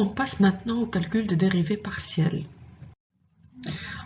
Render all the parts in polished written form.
On passe maintenant au calcul des dérivées partielles.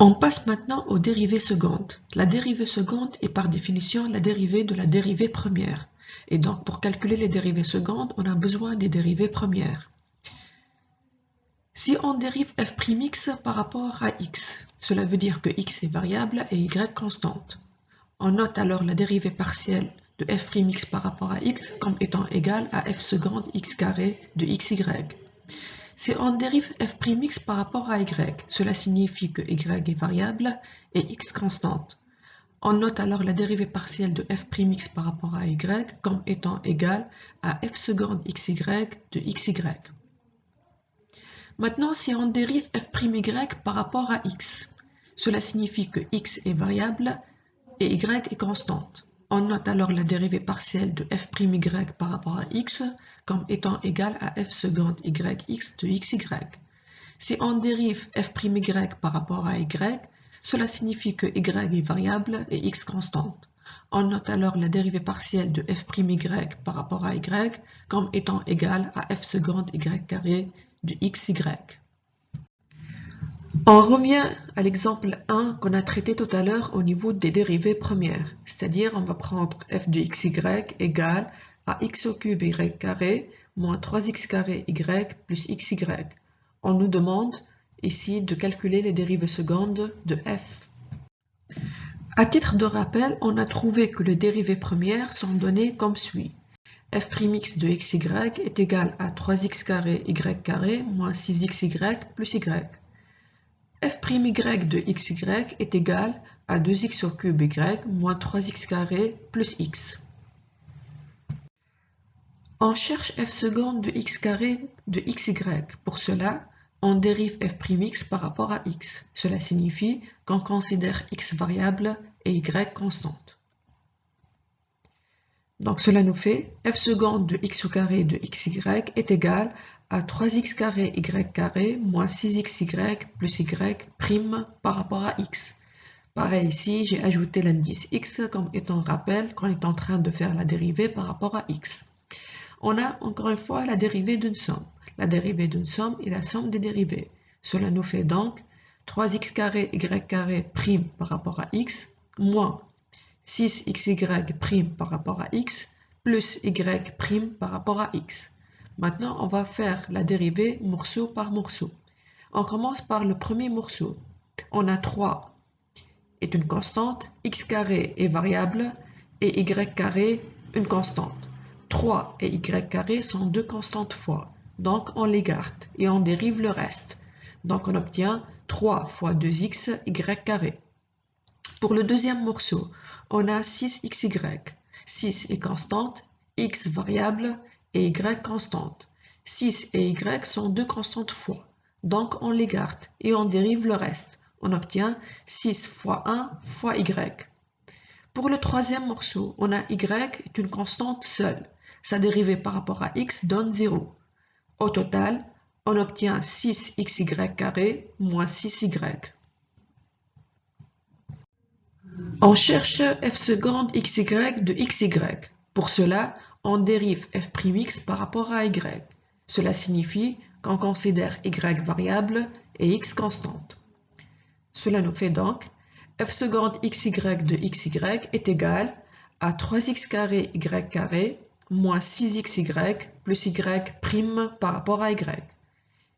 On passe maintenant aux dérivées secondes. La dérivée seconde est par définition la dérivée de la dérivée première. Et donc pour calculer les dérivées secondes, on a besoin des dérivées premières. Si on dérive f'x par rapport à x, cela veut dire que x est variable et y constante. On note alors la dérivée partielle de f'x par rapport à x comme étant égale à f seconde x carré de xy. Si on dérive f'x par rapport à y, cela signifie que y est variable et x constante. On note alors la dérivée partielle de f'x par rapport à y comme étant égale à f seconde xy de xy. Maintenant, si on dérive f'y par rapport à x, cela signifie que x est variable et y est constante. On note alors la dérivée partielle de f'y par rapport à x comme étant égale à f seconde yx de xy. Si on dérive f'y par rapport à y, cela signifie que y est variable et x constante. On note alors la dérivée partielle de f'y par rapport à y comme étant égale à f seconde y carré de xy. On revient à l'exemple 1 qu'on a traité tout à l'heure au niveau des dérivées premières, c'est-à-dire on va prendre f de xy égale à x au cube y carré moins 3x carré y plus xy. On nous demande ici de calculer les dérivées secondes de f. À titre de rappel, on a trouvé que les dérivées premières sont données comme suit. f'x de xy est égal à 3x carré y carré moins 6xy plus y. f'y de xy est égal à 2x au cube y moins 3x carré plus x. On cherche f seconde de x carré de xy. Pour cela, on dérive f'x par rapport à x. Cela signifie qu'on considère x variable et y constante. Donc cela nous fait f seconde de x au carré de xy est égal à 3x carré y carré moins 6xy plus y prime par rapport à x. Pareil ici, j'ai ajouté l'indice x comme étant rappel qu'on est en train de faire la dérivée par rapport à x. On a encore une fois la dérivée d'une somme. La dérivée d'une somme est la somme des dérivées. Cela nous fait donc 3x carré y carré prime par rapport à x moins 6xy prime par rapport à x plus y prime par rapport à x. Maintenant, on va faire la dérivée morceau par morceau. On commence par le premier morceau. On a 3 est une constante, x carré est variable et y carré une constante. 3 et y carré sont deux constantes fois, donc on les garde et on dérive le reste. Donc on obtient 3 fois 2x y carré. Pour le deuxième morceau, on a 6xy. 6 est constante, x variable et y constante. 6 et y sont deux constantes fois, donc on les garde et on dérive le reste. On obtient 6 fois 1 fois y. Pour le troisième morceau, on a y est une constante seule. Sa dérivée par rapport à x donne 0. Au total, on obtient 6xy carré moins 6y. On cherche f seconde xy de xy. Pour cela, on dérive f'x par rapport à y. Cela signifie qu'on considère y variable et x constante. Cela nous fait donc f seconde xy de xy est égal à 3x carré y carré moins 6xy plus y prime par rapport à y.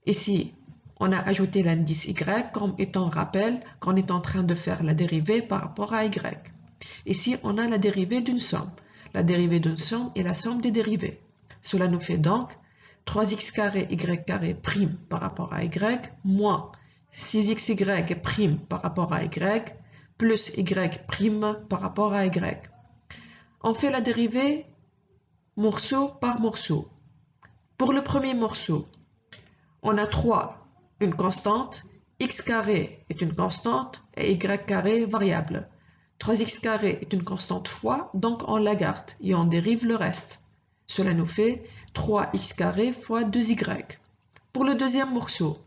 Ici, on a ajouté l'indice y comme étant rappel qu'on est en train de faire la dérivée par rapport à y. Ici, on a la dérivée d'une somme. La dérivée d'une somme est la somme des dérivées. Cela nous fait donc 3x carré y carré prime par rapport à y moins 6xy prime par rapport à y plus y prime par rapport à y. On fait la dérivée morceau par morceau. Pour le premier morceau, on a 3, une constante, x carré est une constante et y carré variable. 3x carré est une constante fois, donc on la garde et on dérive le reste. Cela nous fait 3x carré fois 2y. Pour le deuxième morceau,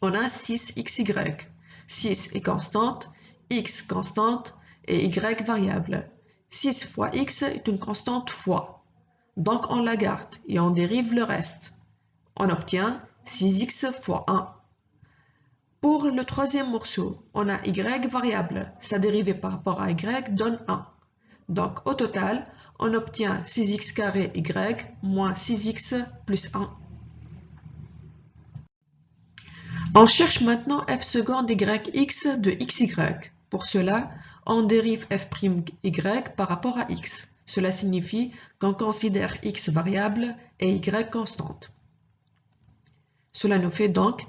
on a 6xy. 6 est constante, x constante et y variable. 6 fois x est une constante fois. Donc on la garde et on dérive le reste. On obtient 6x fois 1. Pour le troisième morceau, on a y variable. Sa dérivée par rapport à y donne 1. Donc au total, on obtient 6x carré y moins 6x plus 1. On cherche maintenant f seconde yx de xy. Pour cela, on dérive f'y par rapport à x. Cela signifie qu'on considère x variable et y constante. Cela nous fait donc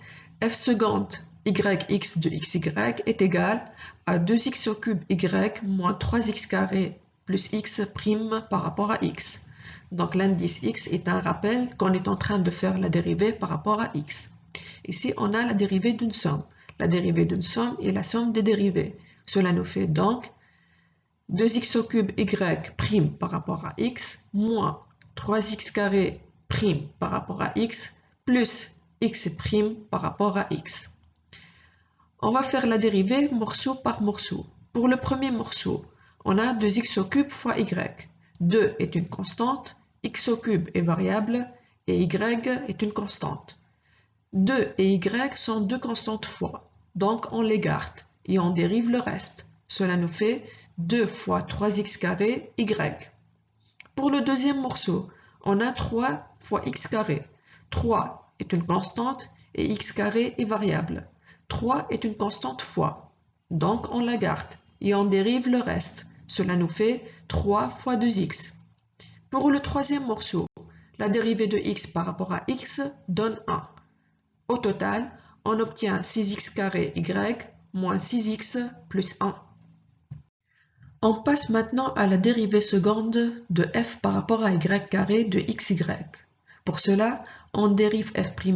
f seconde yx de xy est égal à 2x au cube y moins 3x carré plus x prime par rapport à x. Donc l'indice x est un rappel qu'on est en train de faire la dérivée par rapport à x. Ici, on a la dérivée d'une somme. La dérivée d'une somme est la somme des dérivées. Cela nous fait donc 2x au cube y prime par rapport à x moins 3x carré prime par rapport à x plus x prime par rapport à x. On va faire la dérivée morceau par morceau. Pour le premier morceau, on a 2x au cube fois y. 2 est une constante, x au cube est variable et y est une constante. 2 et y sont deux constantes fois, donc on les garde et on dérive le reste. Cela nous fait 2 fois 3x carré y. Pour le deuxième morceau, on a 3 fois x carré. 3 est une constante et x carré est variable. 3 est une constante fois, donc on la garde et on dérive le reste. Cela nous fait 3 fois 2x. Pour le troisième morceau, la dérivée de x par rapport à x donne 1. Au total, on obtient 6x carré y moins 6x plus 1. On passe maintenant à la dérivée seconde de f par rapport à y carré de xy. Pour cela, on dérive f'y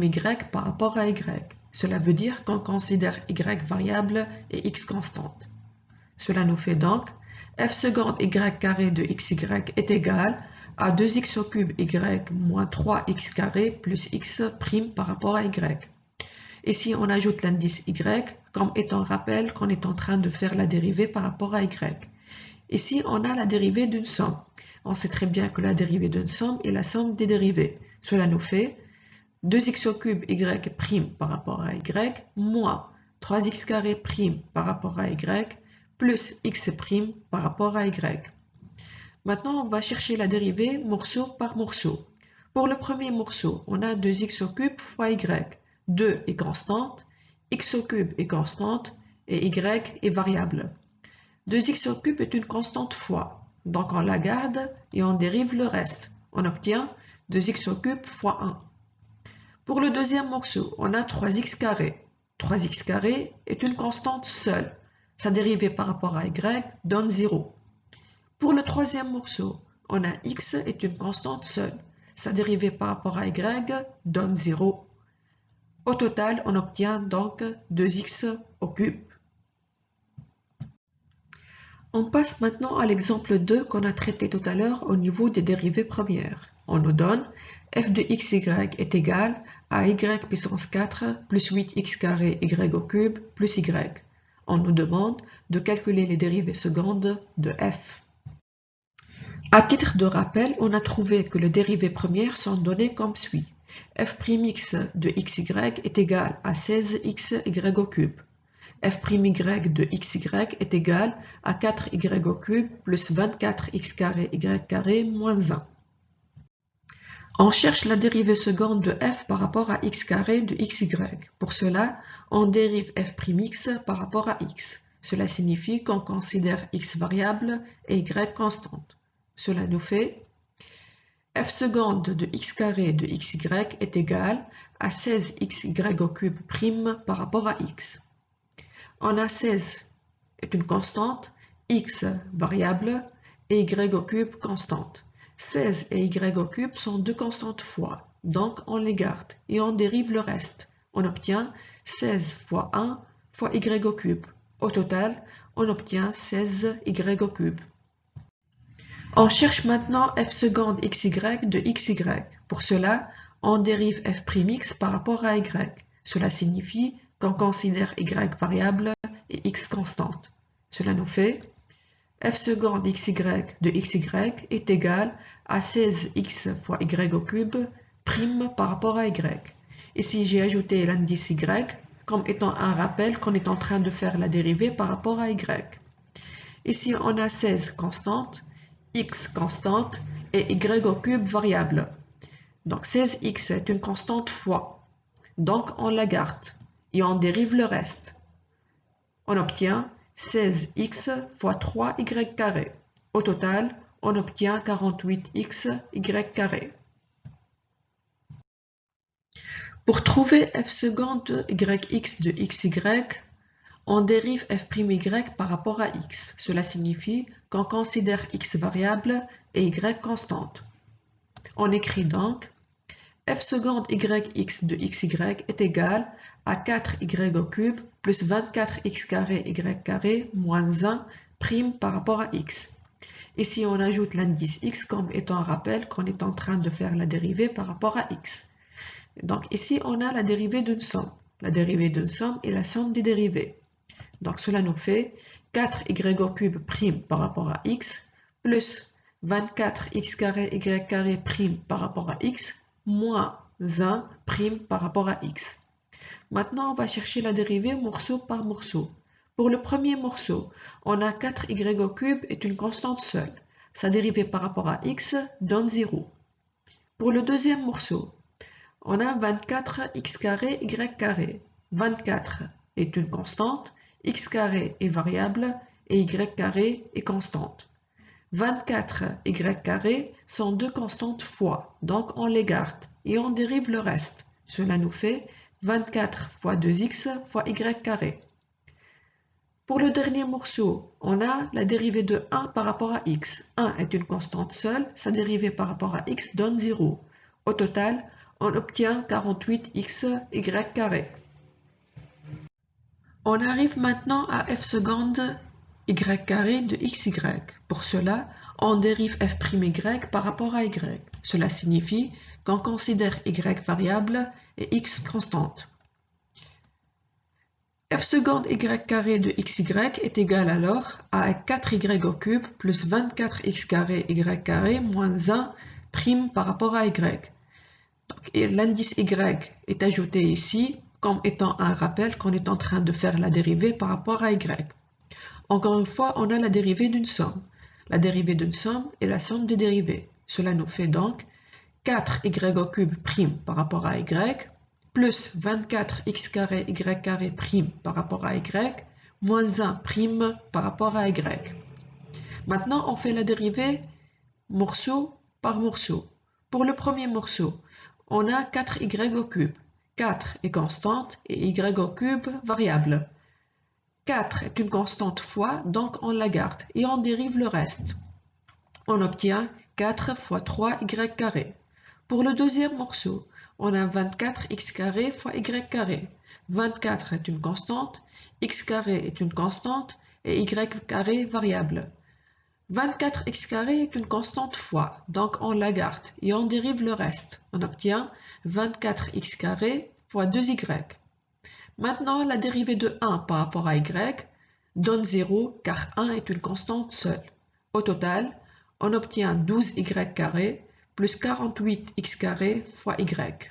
par rapport à y. Cela veut dire qu'on considère y variable et x constante. Cela nous fait donc f seconde y carré de xy est égal à 2x au cube y moins 3x carré plus x prime par rapport à y. Ici, on ajoute l'indice y comme étant rappel qu'on est en train de faire la dérivée par rapport à y. Ici, on a la dérivée d'une somme. On sait très bien que la dérivée d'une somme est la somme des dérivées. Cela nous fait 2x au cube y prime par rapport à y moins 3x carré prime par rapport à y plus x prime par rapport à y. Maintenant, on va chercher la dérivée morceau par morceau. Pour le premier morceau, on a 2x au cube fois y. 2 est constante, x au cube est constante et y est variable. 2x au cube est une constante fois, donc on la garde et on dérive le reste. On obtient 2x au cube fois 1. Pour le deuxième morceau, on a 3x carré. 3x carré est une constante seule. Sa dérivée par rapport à y donne 0. Pour le troisième morceau, on a x est une constante seule. Sa dérivée par rapport à y donne 0. Au total, on obtient donc 2x au cube. On passe maintenant à l'exemple 2 qu'on a traité tout à l'heure au niveau des dérivées premières. On nous donne f de xy est égal à y puissance 4 plus 8x carré y au cube plus y. On nous demande de calculer les dérivées secondes de f. À titre de rappel, on a trouvé que les dérivées premières sont données comme suit. f'x de xy est égal à 16xy au cube. f'y de xy est égal à 4y au cube plus 24x carré y carré moins 1. On cherche la dérivée seconde de f par rapport à x carré de xy. Pour cela, on dérive f'x par rapport à x. Cela signifie qu'on considère x variable et y constante. Cela nous fait f seconde de x carré de xy est égal à 16xy au cube prime par rapport à x. On a 16 est une constante, x variable et y au cube constante. 16 et y au cube sont deux constantes fois, donc on les garde et on dérive le reste. On obtient 16 fois 1 fois y au cube. Au total, on obtient 16y au cube. On cherche maintenant f seconde xy de xy. Pour cela, on dérive f'x par rapport à y. Cela signifie qu'on considère y variable et x constante. Cela nous fait f seconde xy de xy est égal à 16x fois y au cube prime par rapport à y. Ici, j'ai ajouté l'indice y comme étant un rappel qu'on est en train de faire la dérivée par rapport à y. Ici, on a 16 constantes, x constante et y au cube variable. Donc 16x est une constante fois. Donc on la garde et on dérive le reste. On obtient 16x fois 3y carré. Au total, on obtient 48x y carré. Pour trouver f seconde de yx de xy, on dérive f'y par rapport à x. Cela signifie qu'on considère x variable et y constante. On écrit donc f seconde yx de xy est égal à 4y au cube plus 24x carré y carré moins 1 prime par rapport à x. Ici, on ajoute l'indice x comme étant un rappel qu'on est en train de faire la dérivée par rapport à x. Donc ici, on a la dérivée d'une somme. La dérivée d'une somme est la somme des dérivées. Donc cela nous fait 4y au cube prime par rapport à x plus 24x carré y carré prime par rapport à x moins 1 prime par rapport à x. Maintenant, on va chercher la dérivée morceau par morceau. Pour le premier morceau, on a 4y au cube est une constante seule. Sa dérivée par rapport à x donne 0. Pour le deuxième morceau, on a 24x carré y carré. 24 est une constante, x carré est variable et y carré est constante. 24 y carré sont deux constantes fois, donc on les garde et on dérive le reste. Cela nous fait 24 fois 2x fois y carré. Pour le dernier morceau, on a la dérivée de 1 par rapport à x. 1 est une constante seule, sa dérivée par rapport à x donne 0. Au total, on obtient 48x y carré. On arrive maintenant à f seconde y carré de xy. Pour cela, on dérive f'y par rapport à y. Cela signifie qu'on considère y variable et x constante. f seconde y carré de xy est égal alors à 4y au cube plus 24x carré y carré moins 1 prime par rapport à y. L'indice y est ajouté ici comme étant un rappel qu'on est en train de faire la dérivée par rapport à y. Encore une fois, on a la dérivée d'une somme. La dérivée d'une somme est la somme des dérivées. Cela nous fait donc 4y au cube prime par rapport à y plus 24x carré y carré prime par rapport à y moins 1 prime par rapport à y. Maintenant, on fait la dérivée morceau par morceau. Pour le premier morceau, on a 4y au cube. 4 est constante et y au cube variable. 4 est une constante fois, donc on la garde et on dérive le reste. On obtient 4 fois 3y carré. Pour le deuxième morceau, on a 24x carré fois y carré. 24 est une constante, x carré est une constante et y carré variable. 24x carré est une constante fois, donc on la garde et on dérive le reste. On obtient 24x carré fois 2y. Maintenant, la dérivée de 1 par rapport à y donne 0 car 1 est une constante seule. Au total, on obtient 12y carré plus 48x carré fois y.